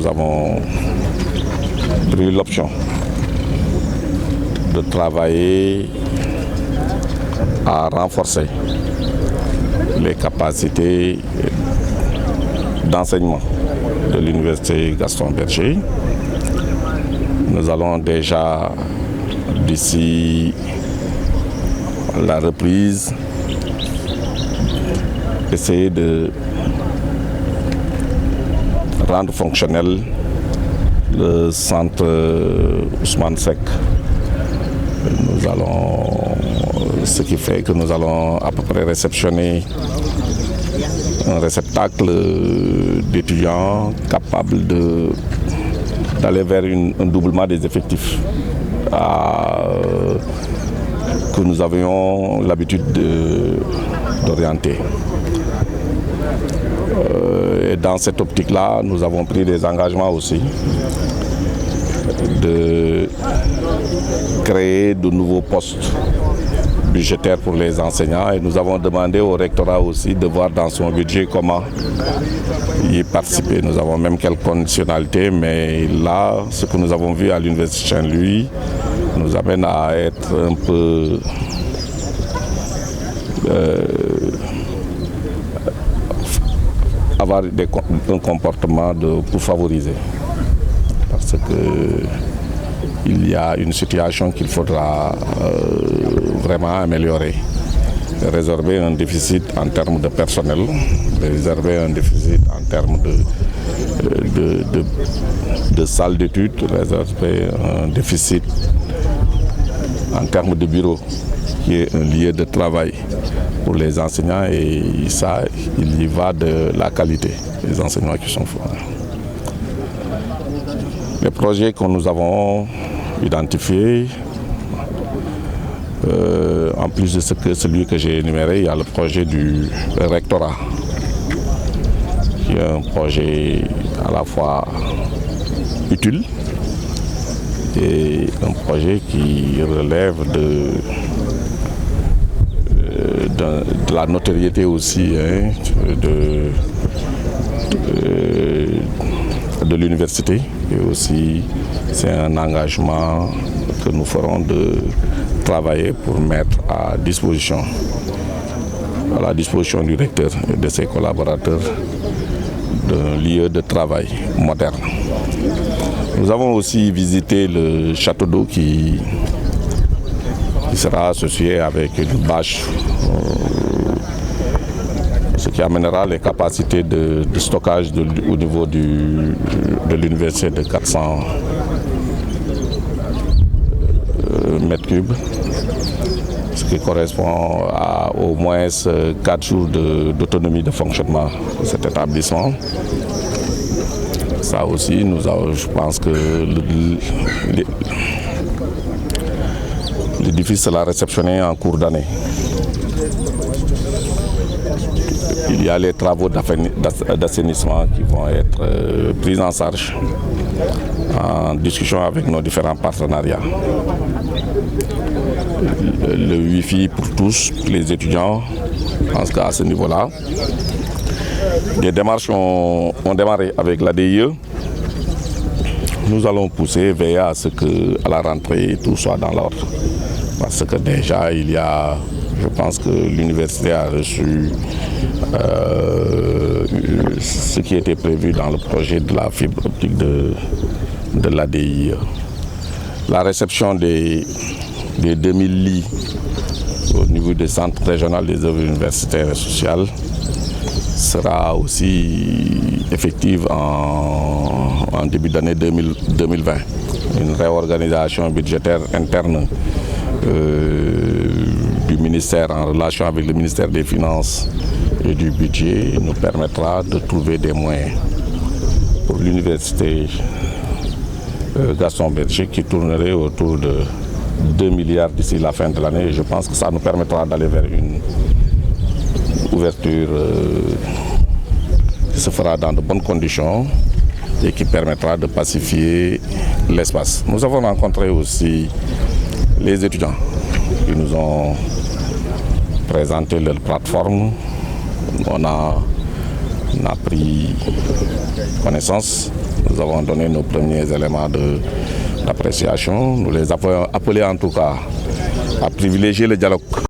nous avons pris l'option de travailler à renforcer les capacités d'enseignement de l'université Gaston Berger. Nous allons déjà, d'ici la reprise, essayer de rendre fonctionnel le centre Ousmane Seck. Ce qui fait que nous allons à peu près réceptionner un réceptacle d'étudiants capables d'aller vers un doublement des effectifs que nous avions l'habitude d'orienter. Et dans cette optique-là, nous avons pris des engagements aussi de créer de nouveaux postes budgétaires pour les enseignants et nous avons demandé au rectorat aussi de voir dans son budget comment y participer. Nous avons même quelques conditionnalités, mais là, ce que nous avons vu à l'Université Saint-Louis nous amène à être un peu avoir un comportement pour favoriser. Parce qu'il y a une situation qu'il faudra vraiment améliorer. Résorber un déficit en termes de personnel, résorber un déficit en termes de salles d'études, résorber un déficit en termes de bureau, qui est un lieu de travail pour les enseignants, et ça, il y va de la qualité des enseignements qui sont faits. Les projets que nous avons identifiés, en plus de celui que j'ai énuméré, il y a le projet du rectorat, qui est un projet à la fois utile et un projet qui relève de la notoriété aussi de l'université, et aussi c'est un engagement que nous ferons de travailler pour mettre à la disposition du recteur et de ses collaborateurs d'un lieu de travail moderne. Nous avons aussi visité le château d'eau qui sera associé avec une bâche, ce qui amènera les capacités de stockage au niveau de l'université de 400 mètres cubes, ce qui correspond à au moins 4 jours d'autonomie de fonctionnement de cet établissement. Ça aussi, je pense que l'édifice sera réceptionné en cours d'année. Il y a les travaux d'assainissement qui vont être pris en charge en discussion avec nos différents partenariats. Le Wi-Fi pour tous, les étudiants, je pense qu'à ce niveau-là, des démarches ont démarré avec la DIE. Nous allons veiller à ce qu'à la rentrée, tout soit dans l'ordre. Parce que déjà, je pense que l'université a reçu ce qui était prévu dans le projet de la fibre optique de l'ADI. La réception des 2000 lits au niveau des centres régionaux des œuvres universitaires et sociales sera aussi effective en début d'année 2020. Une réorganisation budgétaire interne du ministère en relation avec le ministère des Finances et du Budget nous permettra de trouver des moyens pour l'université Gaston Berger qui tournerait autour de 2 milliards d'ici la fin de l'année. Je pense que ça nous permettra d'aller vers une ouverture qui se fera dans de bonnes conditions et qui permettra de pacifier l'espace. Nous avons rencontré aussi les étudiants qui nous ont présenté leur plateforme. On a pris connaissance. Nous nous avons donné nos premiers éléments d'appréciation. Nous les avons appelés en tout cas à privilégier le dialogue